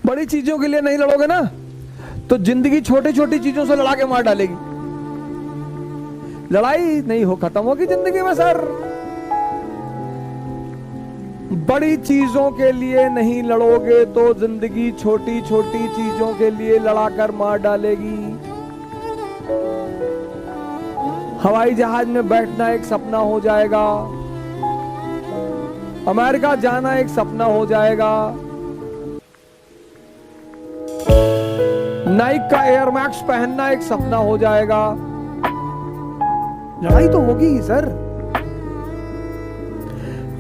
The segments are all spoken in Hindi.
बड़ी चीजों के लिए नहीं लड़ोगे ना तो जिंदगी छोटी छोटी चीजों से लड़ा के मार डालेगी। लड़ाई नहीं हो खत्म होगी जिंदगी में सर। बड़ी चीजों के लिए नहीं लड़ोगे तो जिंदगी छोटी छोटी चीजों के लिए लड़ाकर मार डालेगी। हवाई जहाज में बैठना एक सपना हो जाएगा, अमेरिका जाना एक सपना हो जाएगा, नाइक का एयर मैक्स पहनना एक सपना हो जाएगा। लड़ाई तो होगी ही सर,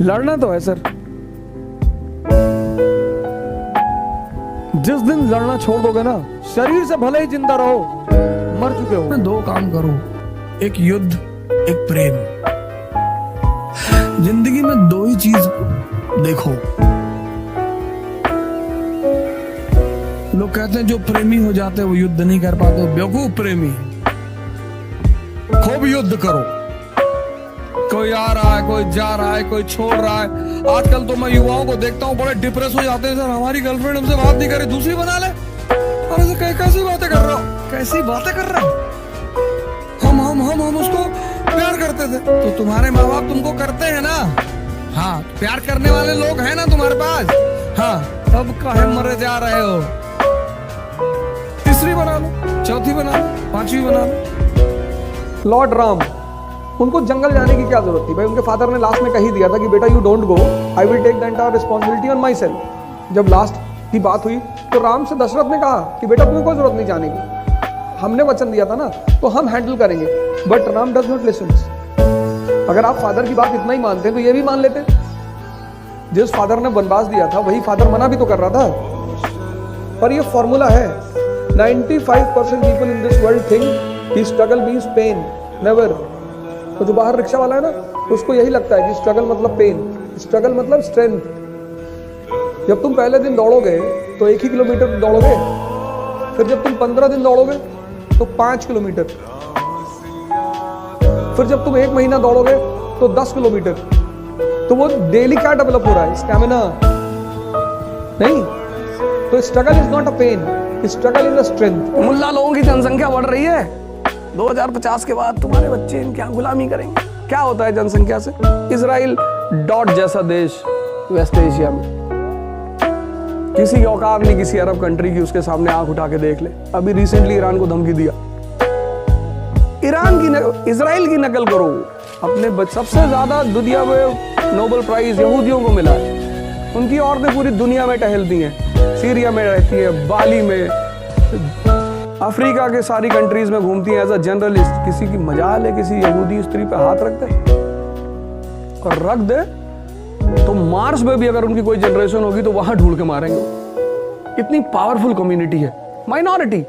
लड़ना तो है सर। जिस दिन लड़ना छोड़ दोगे ना, शरीर से भले ही जिंदा रहो, मर चुके हो। दो काम करो, एक युद्ध एक प्रेम। जिंदगी में दो ही चीज देखो। लोग कहते हैं जो प्रेमी हो जाते हैं वो युद्ध नहीं कर पाते। बेवकूफ प्रेमी। खूब युद्ध करो। कोई आ रहा है, कोई जा रहा है, कोई छोड़ रहा है। आजकल तो मैं युवाओं को देखता हूँ बड़े डिप्रेस हो जाते हैं। सर हमारी गर्लफ्रेंड हमसे बात नहीं करे, दूसरी बना ले। अरे कैसी बातें कर रहा हूँ, कैसी बातें कर रहा हूँ। हम उसको प्यार करते थे तो तुम्हारे माँ बाप तुमको करते हैं ना। हाँ, प्यार करने वाले लोग हैं ना तुम्हारे पास। हाँ, तब काहे मरे जा रहे हो। तीसरी बना लो, चौथी बना लो, पांचवी बना लो। लॉर्ड राम, उनको जंगल जाने की क्या जरूरत थी भाई? उनके फादर ने लास्ट में कही दिया था कि बेटा you don't go, I will take the entire responsibility on myself. जब लास्ट की बात हुई तो राम से दशरथ ने कहा कि बेटा तुम्हें कोई जरूरत नहीं जाने की, हमने वचन दिया था ना तो हम हैंडल करेंगे। But Ram does not listen. अगर आप फादर की बात इतना ही मानते तो ये भी मान लेते। जिस फादर ने वनवास दिया था वही फादर मना भी तो कर रहा था। पर ये फॉर्मूला है, 95% people in this world think कि स्ट्रगल मीन्स पेन, नेवर। तो जो बाहर रिक्शा वाला है ना, उसको यही लगता है कि स्ट्रगल मतलब पेन, स्ट्रगल मतलब स्ट्रेंथ। जब तुम पहले दिन दौड़ोगे तो 1 ही किलोमीटर दौड़ोगे, फिर जब तुम 15 दिन दौड़ोगे तो 5 किलोमीटर, फिर जब तुम 1 महीना दौड़ोगे तो 10 किलोमीटर। तो वो डेली क्या डेवलप हो रहा है? स्टैमिना नहीं। तो struggle is not a pain, struggle is a strength. मुल्ला लोगों की जनसंख्या बढ़ रही है। 2050 के बाद तुम्हारे बच्चे इनकी गुलामी करेंगे। क्या होता है जनसंख्या से? इजराइल डॉट जैसा देश वेस्ट एशिया में, किसी की औकात नहीं किसी अरब कंट्री की उसके सामने आंख उठा के देख ले। अभी रिसेंटली ईरान को धमकी दिया। इजराइल की नकल करो। अपने सबसे ज्यादा दुनिया में नोबेल प्राइज यहूदियों को मिला है। उनकी औरतें पूरी दुनिया में टहलती हैं, सीरिया में रहती हैं, बाली में, अफ्रीका के सारी कंट्रीज में घूमती हैं एज अ जर्नलिस्ट। किसी की मजाल है किसी यहूदी स्त्री पे हाथ रख दे? और रख दे तो मार्स में भी अगर उनकी कोई जनरेशन होगी तो वहां ढूंढ के मारेंगे। इतनी पावरफुल कम्युनिटी है। माइनॉरिटी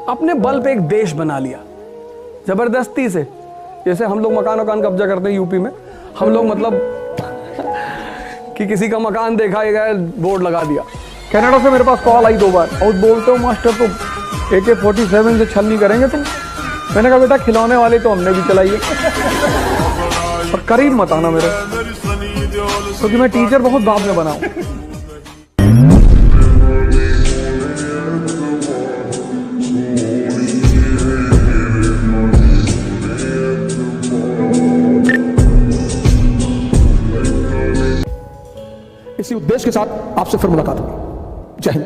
अपने बल पे एक देश बना लिया जबरदस्ती से। जैसे हम लोग मकान कब्जा करते हैं यूपी में, हम लोग मतलब कि किसी का मकान देखा गया बोर्ड लगा दिया। कनाडा से मेरे पास कॉल आई 2 बार और बोलते हो मास्टर तो AK-47 से छल नहीं करेंगे तुम। मैंने कहा बेटा खिलौने वाली तो हमने भी चलाई है, और करीब मत आना मेरे, क्योंकि मैं टीचर बहुत बाद में बना हूं। इसी उद्देश्य के साथ आपसे फिर मुलाकात होगी। जय हिंद।